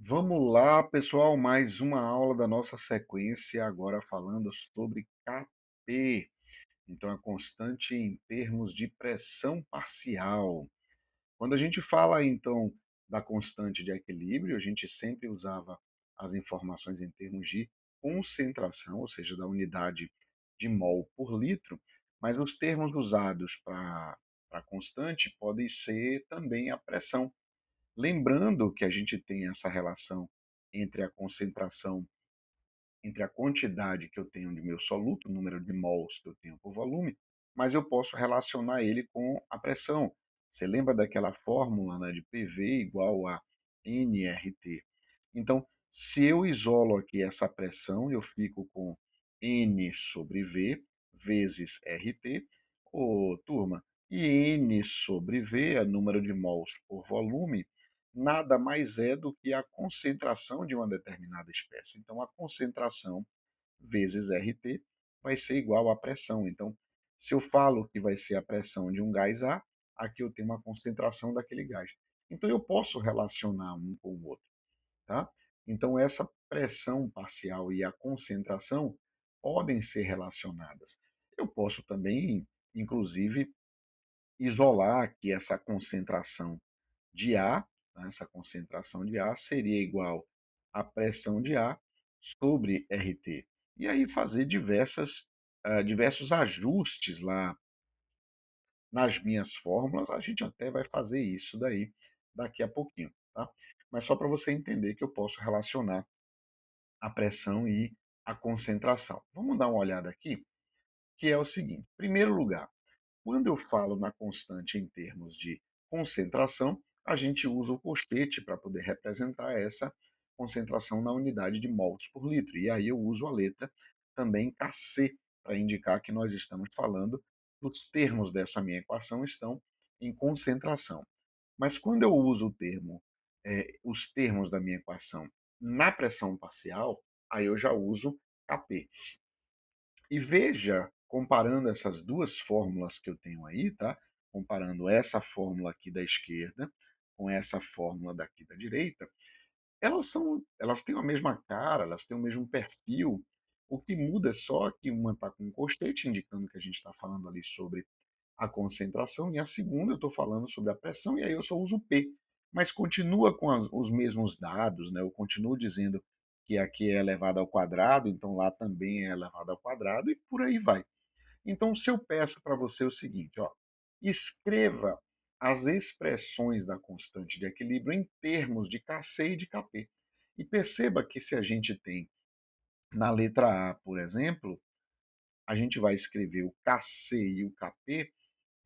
Vamos lá, pessoal, mais uma aula da nossa sequência, agora falando sobre Kp. Então, a constante em termos de pressão parcial. Quando a gente fala, então, da constante de equilíbrio, a gente sempre usava as informações em termos de concentração, ou seja, da unidade de mol por litro, mas os termos usados para a constante podem ser também a pressão. Lembrando que a gente tem essa relação entre a concentração, entre a quantidade que eu tenho de meu soluto, o número de mols que eu tenho por volume, mas eu posso relacionar ele com a pressão. Você lembra daquela fórmula, né, de PV igual a nRT? Então, se eu isolo aqui essa pressão, eu fico com N sobre V vezes RT. Ô, turma, e N sobre V, é número de mols por volume, nada mais é do que a concentração de uma determinada espécie. Então, a concentração vezes RT vai ser igual à pressão. Então, se eu falo que vai ser a pressão de um gás A, aqui eu tenho uma concentração daquele gás. Então, eu posso relacionar um com o outro, tá? Então, essa pressão parcial e a concentração podem ser relacionadas. Eu posso também, inclusive, isolar aqui essa concentração de A, né, essa concentração de A seria igual à pressão de A sobre RT. E aí fazer diversos ajustes lá nas minhas fórmulas, a gente até vai fazer isso daí daqui a pouquinho, tá? Mas só para você entender que eu posso relacionar a pressão e a concentração. Vamos dar uma olhada aqui, que é o seguinte: em primeiro lugar, quando eu falo na constante em termos de concentração, a gente usa o colchete para poder representar essa concentração na unidade de mols por litro. E aí eu uso a letra também Kc para indicar que nós estamos falando os termos dessa minha equação estão em concentração. Mas quando eu uso os termos da minha equação na pressão parcial, aí eu já uso Kp. E veja, comparando essas duas fórmulas que eu tenho aí, tá? Comparando essa fórmula aqui da esquerda com essa fórmula daqui da direita, elas têm a mesma cara, elas têm o mesmo perfil. O que muda é só que uma está com um colchete, indicando que a gente está falando ali sobre a concentração, e a segunda eu estou falando sobre a pressão, e aí eu só uso P. Mas continua com os mesmos dados, né? Eu continuo dizendo que aqui é elevado ao quadrado, então lá também é elevado ao quadrado, e por aí vai. Então, se eu peço para você o seguinte, ó, escreva as expressões da constante de equilíbrio em termos de Kc e de Kp. E perceba que se a gente tem na letra A, por exemplo, a gente vai escrever o Kc e o Kp,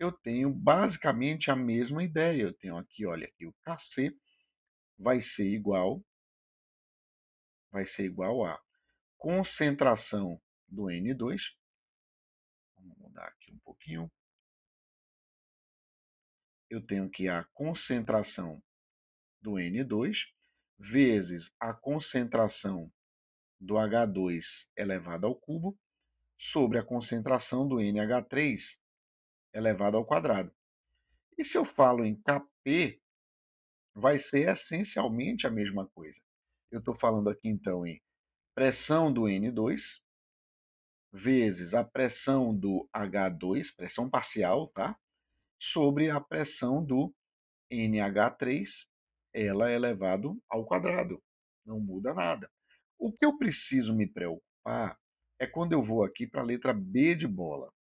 eu tenho basicamente a mesma ideia. Eu tenho aqui, olha, aqui o Kc vai ser igual, vai ser igual a concentração do N2. Vamos mudar aqui um pouquinho. Eu tenho que a concentração do N2 vezes a concentração do H2 elevado ao cubo sobre a concentração do NH3 elevado ao quadrado. E se eu falo em Kp, vai ser essencialmente a mesma coisa. Eu estou falando aqui então em pressão do N2 vezes a pressão do H2, pressão parcial, tá? Sobre a pressão do NH3, ela é elevado ao quadrado. Não muda nada. O que eu preciso me preocupar é quando eu vou aqui para a letra B de bola.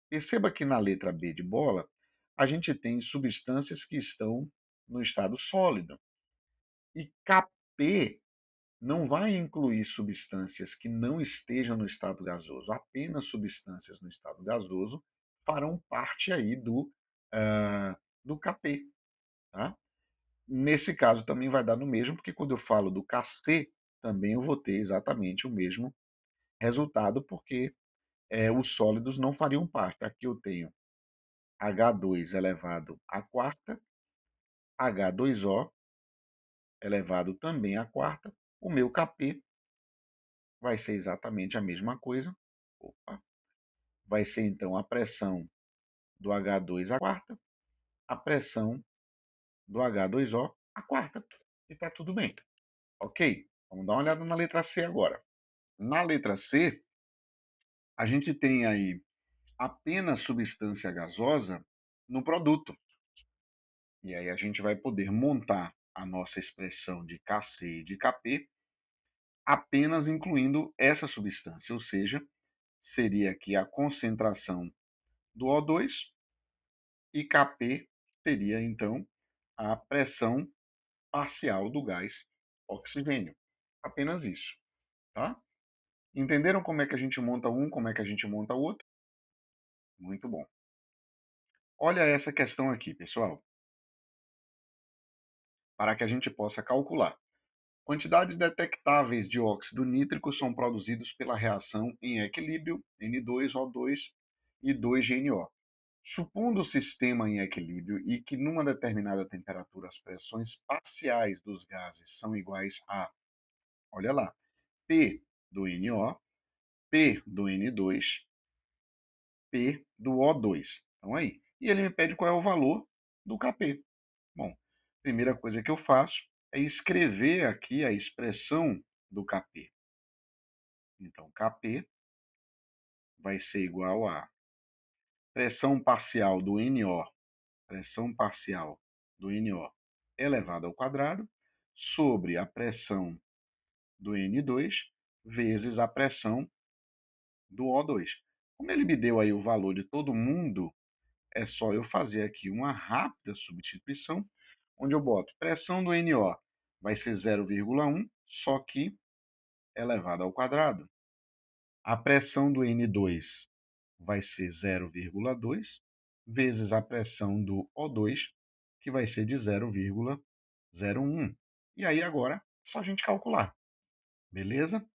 Perceba que na letra B de bola, a gente tem substâncias que estão no estado sólido. E Kp não vai incluir substâncias que não estejam no estado gasoso. Apenas substâncias no estado gasoso farão parte aí do Kp. Tá? Nesse caso também vai dar no mesmo, porque quando eu falo do Kc, também eu vou ter exatamente o mesmo resultado, porque os sólidos não fariam parte. Aqui eu tenho H2 elevado à quarta, H2O elevado também à quarta. O meu Kp vai ser exatamente a mesma coisa. Opa. Vai ser então a pressão do H2 à quarta, a pressão do H2O à quarta. E está tudo bem. Ok, vamos dar uma olhada na letra C agora. Na letra C, a gente tem aí apenas substância gasosa no produto. E aí a gente vai poder montar a nossa expressão de Kc e de Kp apenas incluindo essa substância, ou seja, seria aqui a concentração do O2 e Kp seria então a pressão parcial do gás oxigênio. Apenas isso, tá? Entenderam como é que a gente monta um, como é que a gente monta o outro? Muito bom. Olha essa questão aqui, pessoal, para que a gente possa calcular. Quantidades detectáveis de óxido nítrico são produzidos pela reação em equilíbrio N2O2 e 2GNO. Supondo o sistema em equilíbrio e que numa determinada temperatura as pressões parciais dos gases são iguais a, olha lá, P do NO, P do N2, P do O2. Então aí. E ele me pede qual é o valor do Kp. Bom, primeira coisa que eu faço é escrever aqui a expressão do Kp. Então, Kp vai ser igual a pressão parcial do NO, pressão parcial do NO elevado ao quadrado, sobre a pressão do N2 vezes a pressão do O2. Como ele me deu aí o valor de todo mundo, é só eu fazer aqui uma rápida substituição, onde eu boto pressão do NO vai ser 0,1, só que elevado ao quadrado. A pressão do N2 vai ser 0,2 vezes a pressão do O2, que vai ser de 0,01. E aí agora é só a gente calcular, beleza?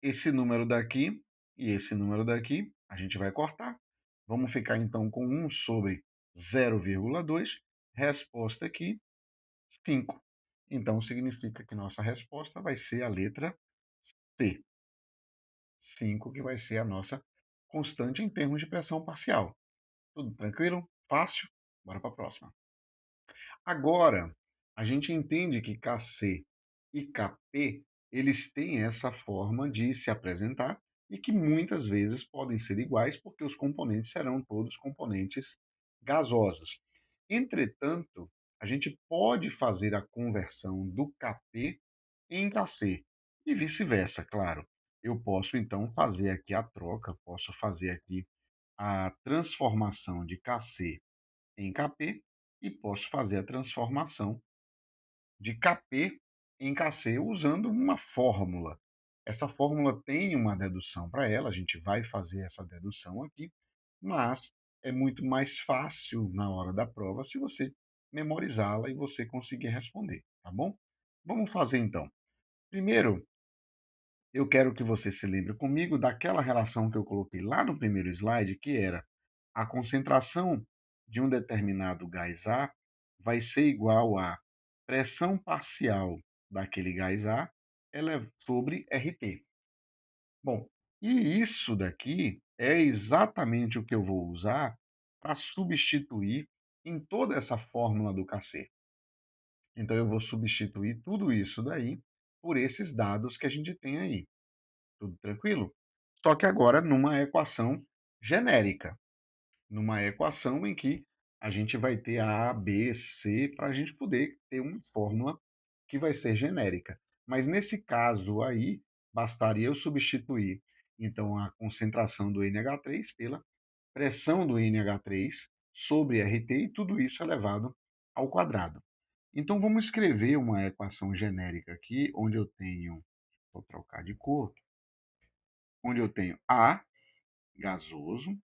Esse número daqui e esse número daqui a gente vai cortar. Vamos ficar então com 1 sobre 0,2. Resposta aqui, 5. Então significa que nossa resposta vai ser a letra C. 5, que vai ser a nossa constante em termos de pressão parcial. Tudo tranquilo? Fácil? Bora para a próxima. Agora, a gente entende que Kc e Kp, eles têm essa forma de se apresentar e que muitas vezes podem ser iguais porque os componentes serão todos componentes gasosos. Entretanto, a gente pode fazer a conversão do Kp em Kc e vice-versa, claro. Eu posso então fazer aqui a troca, posso fazer aqui a transformação de Kc em Kp e posso fazer a transformação de Kp em Kc usando uma fórmula. Essa fórmula tem uma dedução para ela, a gente vai fazer essa dedução aqui, mas é muito mais fácil na hora da prova se você memorizá-la e você conseguir responder, tá bom? Vamos fazer então. Primeiro, eu quero que você se lembre comigo daquela relação que eu coloquei lá no primeiro slide, que era a concentração de um determinado gás A vai ser igual à pressão parcial daquele gás A sobre RT. Bom, e isso daqui é exatamente o que eu vou usar para substituir em toda essa fórmula do Kc. Então eu vou substituir tudo isso daí por esses dados que a gente tem aí. Tudo tranquilo? Só que agora numa equação genérica, numa equação em que a gente vai ter A, B, C, para a gente poder ter uma fórmula que vai ser genérica. Mas nesse caso aí, bastaria eu substituir então a concentração do NH3 pela pressão do NH3 sobre RT e tudo isso elevado ao quadrado. Então vamos escrever uma equação genérica aqui, onde eu tenho, vou trocar de cor, onde eu tenho A, gasoso,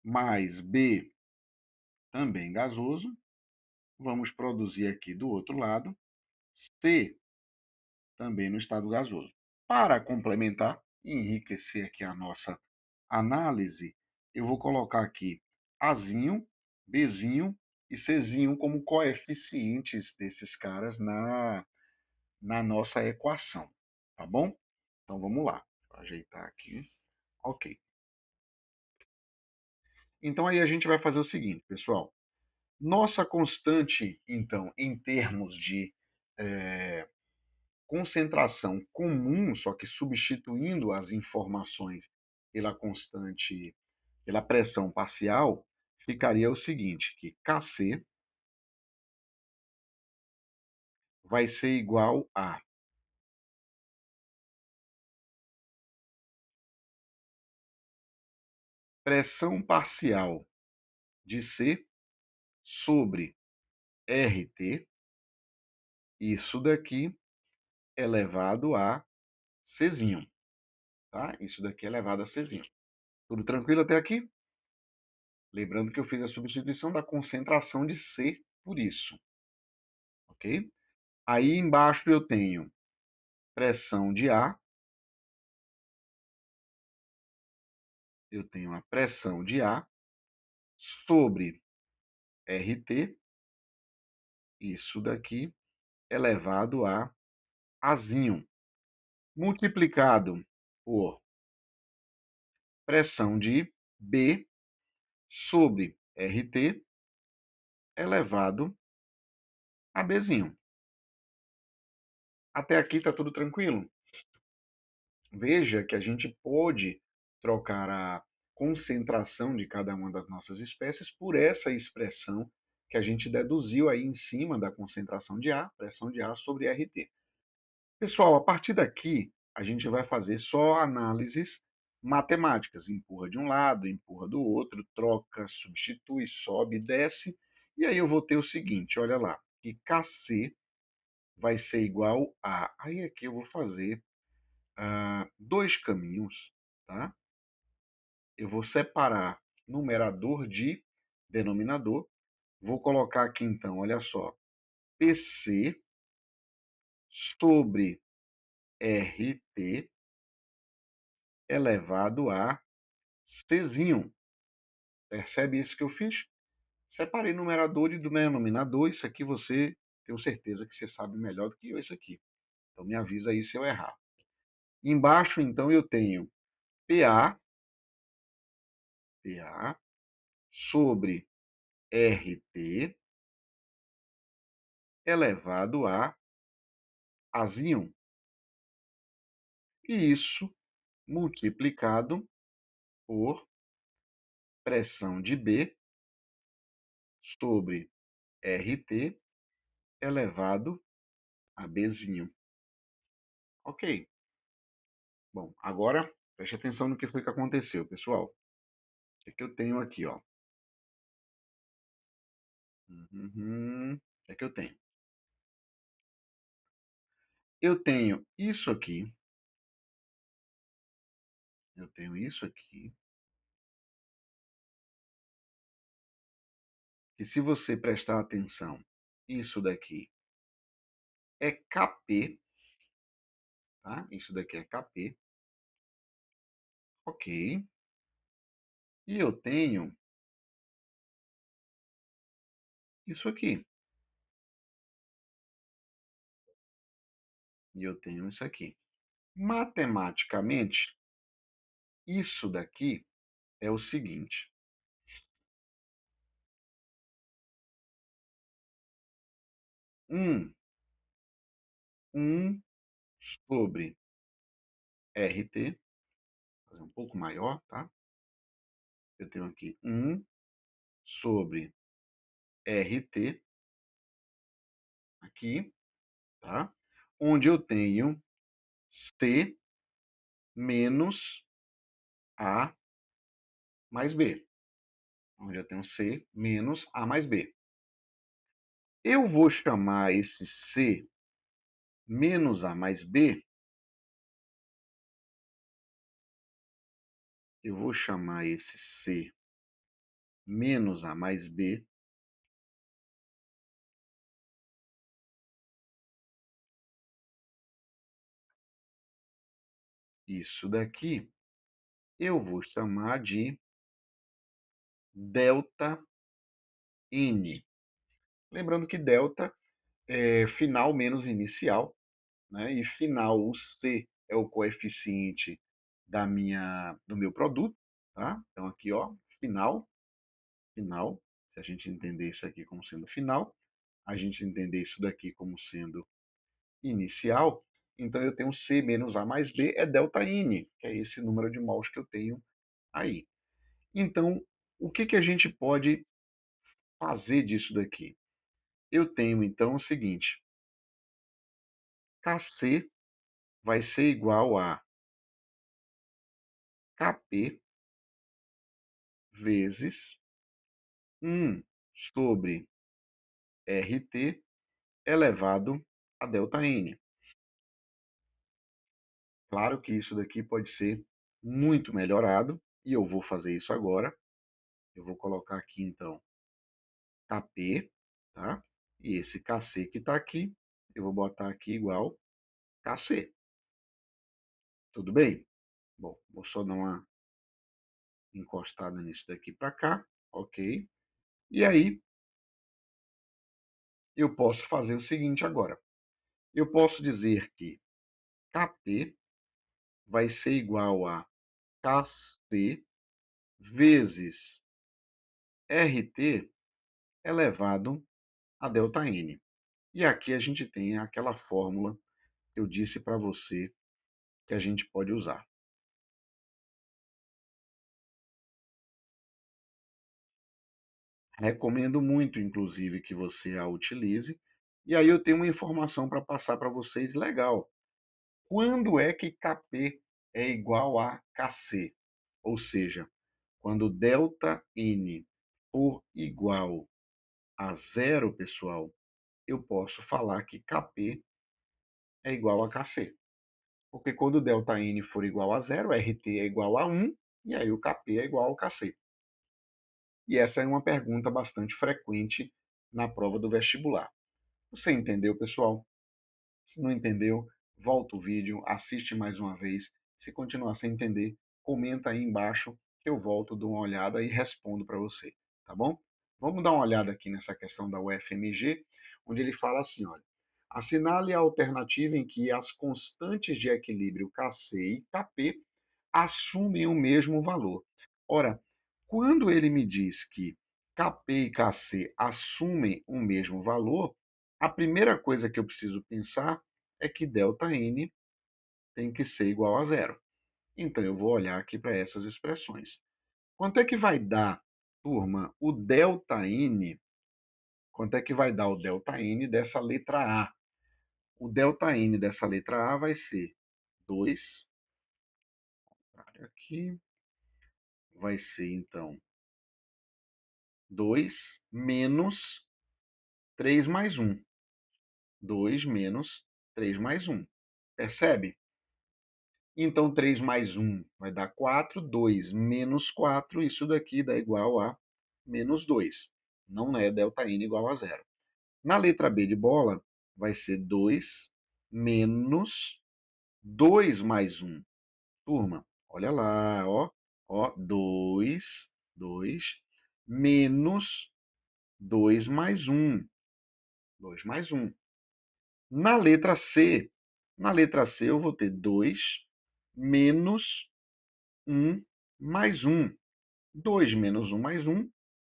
mais B, também gasoso. Vamos produzir aqui do outro lado C, também no estado gasoso. Para complementar e enriquecer aqui a nossa análise, eu vou colocar aqui Azinho, Bzinho e Czinho como coeficientes desses caras na nossa equação, tá bom? Então vamos lá, vou ajeitar aqui. Ok. Então aí a gente vai fazer o seguinte, pessoal. Nossa constante, então, em termos de concentração comum, só que substituindo as informações pela constante, pela pressão parcial, ficaria o seguinte, que Kc vai ser igual a pressão parcial de C sobre RT, isso daqui elevado a Czinho, tá? Isso daqui elevado a Czinho. Tudo tranquilo até aqui? Lembrando que eu fiz a substituição da concentração de C por isso, ok? Aí embaixo eu tenho pressão de A, eu tenho a pressão de A sobre RT, isso daqui elevado a Azinho, multiplicado por pressão de B sobre RT elevado a Bzinho. Até aqui está tudo tranquilo? Veja que a gente pode trocar a concentração de cada uma das nossas espécies por essa expressão que a gente deduziu aí em cima da concentração de A, pressão de A sobre RT. Pessoal, a partir daqui, a gente vai fazer só análises matemáticas. Empurra de um lado, empurra do outro, troca, substitui, sobe, desce. E aí eu vou ter o seguinte, olha lá, que Kc vai ser igual a... Aí aqui eu vou fazer dois caminhos, tá? Eu vou separar numerador de denominador. Vou colocar aqui então, olha só, PC sobre RT elevado a Czinho. Percebe isso que eu fiz? Separei numerador e do denominador. Isso aqui você, tenho certeza que você sabe melhor do que eu isso aqui. Então me avisa aí se eu errar. Embaixo, então, eu tenho PA sobre RT elevado a Azinho. E isso multiplicado por pressão de B sobre RT elevado a Bzinho. Ok. Bom, agora preste atenção no que foi que aconteceu, pessoal. O que eu tenho aqui, ó. O que é que eu tenho? Eu tenho isso aqui. Eu tenho isso aqui. E se você prestar atenção, isso daqui é Kp, tá? Isso daqui é Kp. Ok. E eu tenho isso aqui. E eu tenho isso aqui. Matematicamente, isso daqui é o seguinte. 1 sobre RT, vou fazer um pouco maior, tá? Eu tenho aqui 1 sobre RT, aqui, tá? Onde eu tenho C menos A mais B. Onde eu tenho C menos A mais B. Eu vou chamar esse C menos A mais B, eu vou chamar esse C menos A mais B isso daqui, eu vou chamar de delta N. Lembrando que delta é final menos inicial, né? E final, o C é o coeficiente do meu produto, tá? Então aqui, ó, final, se a gente entender isso aqui como sendo final, a gente entender isso daqui como sendo inicial, Então eu tenho C menos A mais B é ΔN, que é esse número de mols que eu tenho aí. Então, o que, que a gente pode fazer disso daqui? Eu tenho então o seguinte, Kc vai ser igual a Kp vezes 1 sobre Rt elevado a ΔN. Claro que isso daqui pode ser muito melhorado, e eu vou fazer isso agora. Eu vou colocar aqui, então, Kp, tá? E esse Kc que está aqui, eu vou botar aqui igual Kc. Tudo bem? Bom, vou só dar uma encostada nisso daqui para cá, ok? E aí, eu posso fazer o seguinte agora. Eu posso dizer que Kp vai ser igual a Kc vezes Rt elevado a ΔN. E aqui a gente tem aquela fórmula que eu disse para você que a gente pode usar. Recomendo muito, inclusive, que você a utilize. E aí eu tenho uma informação para passar para vocês legal. Quando é que Kp é igual a Kc? Ou seja, quando ΔN for igual a zero, pessoal, eu posso falar que Kp é igual a Kc. Porque quando ΔN for igual a zero, Rt é igual a 1, e aí o Kp é igual ao Kc. E essa é uma pergunta bastante frequente na prova do vestibular. Você entendeu, pessoal? Se não entendeu, volta o vídeo, assiste mais uma vez. Se continuar sem entender, comenta aí embaixo que eu volto, dou uma olhada e respondo para você, tá bom? Vamos dar uma olhada aqui nessa questão da UFMG, onde ele fala assim, olha, assinale a alternativa em que as constantes de equilíbrio Kc e Kp assumem o mesmo valor. Ora, quando ele me diz que Kp e Kc assumem o mesmo valor, a primeira coisa que eu preciso pensar é que ΔN tem que ser igual a zero. Então, eu vou olhar aqui para essas expressões. Quanto é que vai dar, turma, o ΔN? Quanto é que vai dar o ΔN dessa letra A? O ΔN dessa letra A vai ser 2, aqui, vai ser, então, 2 menos 3 mais 1. 2 menos 3 mais 1. Percebe? Então, 3 mais 1 vai dar 4, 2 menos 4, isso daqui dá igual a menos 2. Não é ΔN igual a zero. Na letra B de bola, vai ser 2 menos 2 mais 1. Turma, olha lá, ó, 2 menos 2 mais 1. 2 mais 1. Na letra C eu vou ter 2 menos 1 mais 1. 2 menos 1 mais 1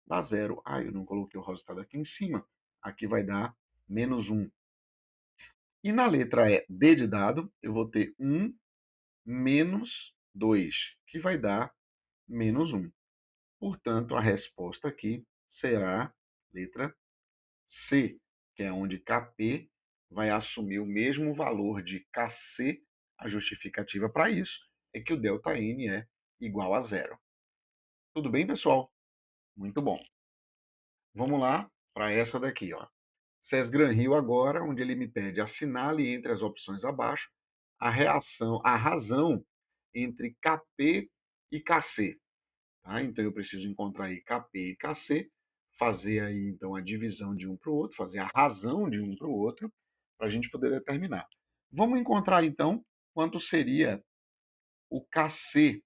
dá zero. Ah, eu não coloquei o resultado aqui em cima. Aqui vai dar menos 1. E na letra D de dado, eu vou ter 1 menos 2, que vai dar menos 1. Portanto, a resposta aqui será letra C, que é onde Kp vai assumir o mesmo valor de Kc. A justificativa para isso é que o ΔN é igual a zero. Tudo bem, pessoal? Muito bom. Vamos lá para essa daqui, ó. Sesgran Hill agora, onde ele me pede assinale entre as opções abaixo a razão entre Kp e Kc. Tá? Então eu preciso encontrar aí Kp e Kc, fazer aí então a divisão de um para o outro, fazer a razão de um para o outro, para a gente poder determinar. Vamos encontrar então quanto seria o Kc.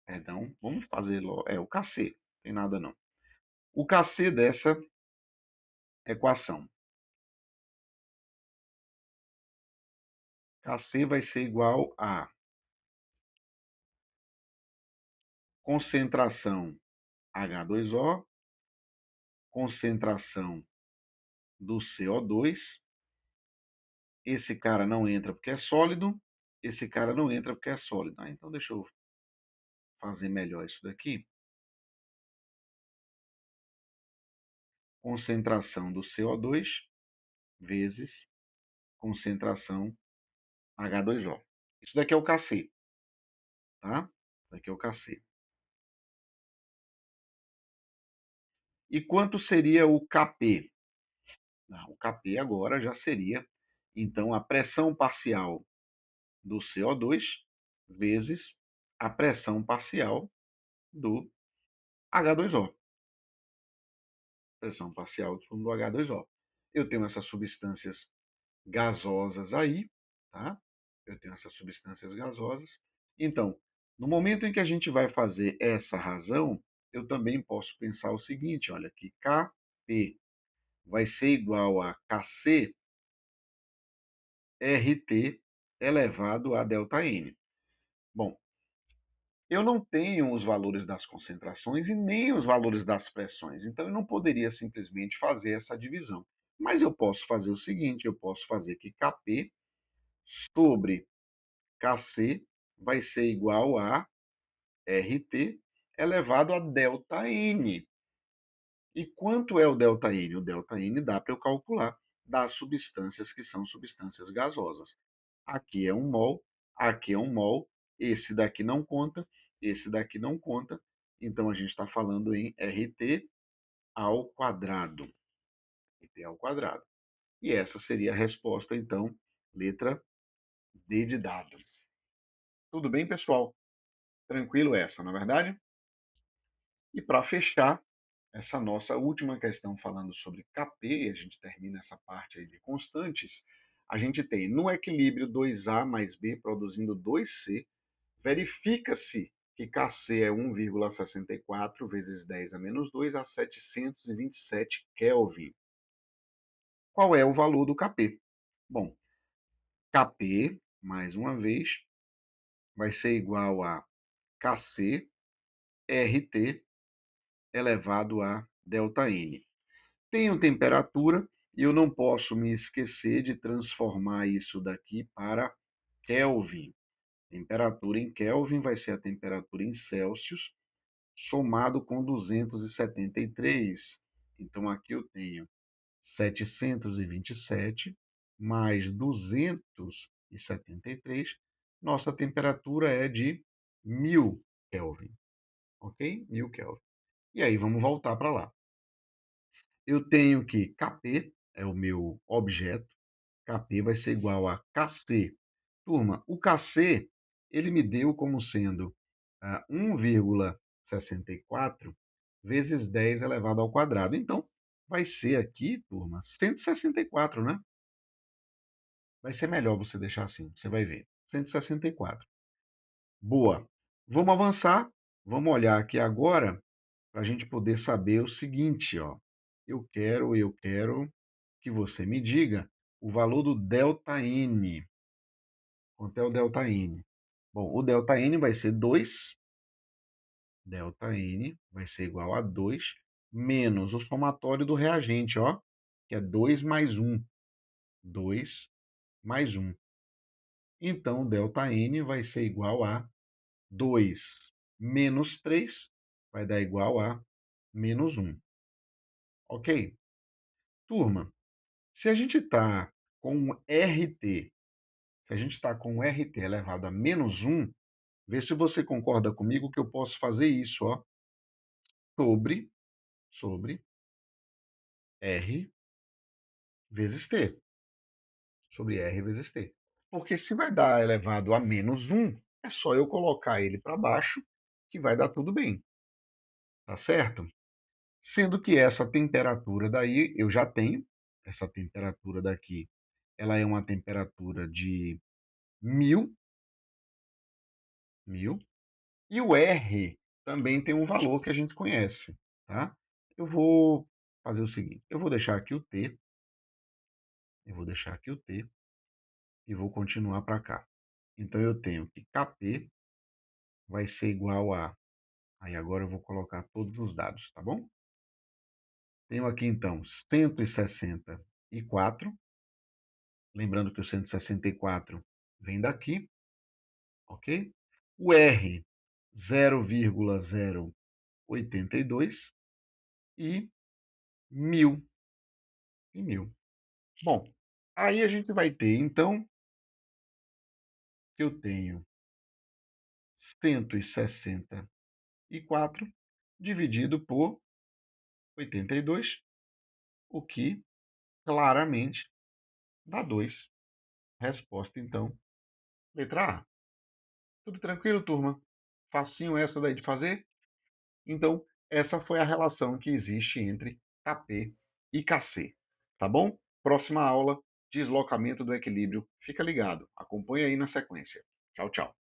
Perdão, vamos fazer o Kc, não tem nada não. O Kc dessa equação. Kc vai ser igual a concentração H2O, concentração do CO2 esse cara não entra porque é sólido, esse cara não entra porque é sólido. Então deixa eu fazer melhor isso daqui. Concentração do CO2 vezes concentração H2O. Isso daqui é o Kc, tá? Isso daqui é o Kc. E quanto seria o Kp? O Kp agora já seria, então, a pressão parcial do CO2 vezes a pressão parcial do H2O. Pressão parcial do H2O. Eu tenho essas substâncias gasosas aí, tá? Eu tenho essas substâncias gasosas. Então, no momento em que a gente vai fazer essa razão, eu também posso pensar o seguinte, olha, que Kp vai ser igual a Kc RT elevado a ΔN. Bom, eu não tenho os valores das concentrações e nem os valores das pressões, então eu não poderia simplesmente fazer essa divisão. Mas eu posso fazer o seguinte, eu posso fazer que Kp sobre Kc vai ser igual a RT elevado a ΔN. E quanto é o ΔN? O ΔN dá para eu calcular das substâncias que são substâncias gasosas. Aqui é 1 mol, aqui é 1 mol, esse daqui não conta, esse daqui não conta, então a gente está falando em RT ao quadrado. RT ao quadrado. E essa seria a resposta, então, letra D de dado. Tudo bem, pessoal? Tranquilo essa, não é verdade? E para fechar essa nossa última questão falando sobre Kp, a gente termina essa parte aí de constantes, a gente tem no equilíbrio 2A mais B produzindo 2C, verifica-se que Kc é 1,64 vezes 10 a menos 2 a 727 Kelvin. Qual é o valor do Kp? Bom, Kp, mais uma vez, vai ser igual a Kc RT elevado a ΔN. Tenho temperatura e eu não posso me esquecer de transformar isso daqui para Kelvin. Temperatura em Kelvin vai ser a temperatura em Celsius, somado com 273. Então aqui eu tenho 727 mais 273. Nossa temperatura é de 1000 Kelvin, ok? 1000 Kelvin. E aí vamos voltar para lá. Eu tenho que Kp é o meu objeto, Kp vai ser igual a Kc. Turma, o Kc, ele me deu como sendo 1,64 vezes 10 elevado ao quadrado. Então, vai ser aqui, turma, 164, né? Vai ser melhor você deixar assim, você vai ver. 164. Boa. Vamos avançar, vamos olhar aqui agora para a gente poder saber o seguinte, ó. Eu quero que você me diga o valor do ΔN. Quanto é o ΔN? Bom, o ΔN vai ser 2, ΔN vai ser igual a 2 menos o somatório do reagente, ó, que é 2 mais 1. 2 mais 1. Então, o ΔN vai ser igual a 2 menos 3, vai dar igual a menos 1. Ok? Turma, se a gente está com um RT, se a gente está com um RT elevado a menos 1, vê se você concorda comigo que eu posso fazer isso, ó, sobre R vezes T. Sobre R vezes T. Porque se vai dar elevado a menos 1, é só eu colocar ele para baixo que vai dar tudo bem. Tá certo? Sendo que essa temperatura daí eu já tenho, essa temperatura daqui, ela é uma temperatura de 1000, 1000, e o R também tem um valor que a gente conhece, tá? Eu vou fazer o seguinte, eu vou deixar aqui o T, eu vou deixar aqui o T e vou continuar para cá. Então eu tenho que Kp vai ser igual a, aí agora eu vou colocar todos os dados, tá bom? Tenho aqui então 164 lembrando que o 164 vem daqui, ok? O R, 0,082 e 1000 e 1000. Bom, aí a gente vai ter, então, que eu tenho 164 dividido por 82, o que claramente dá 2. Resposta, então, letra A. Tudo tranquilo, turma? Facinho essa daí de fazer? Então, essa foi a relação que existe entre KP e KC, tá bom? Próxima aula, deslocamento do equilíbrio. Fica ligado, acompanha aí na sequência. Tchau, tchau.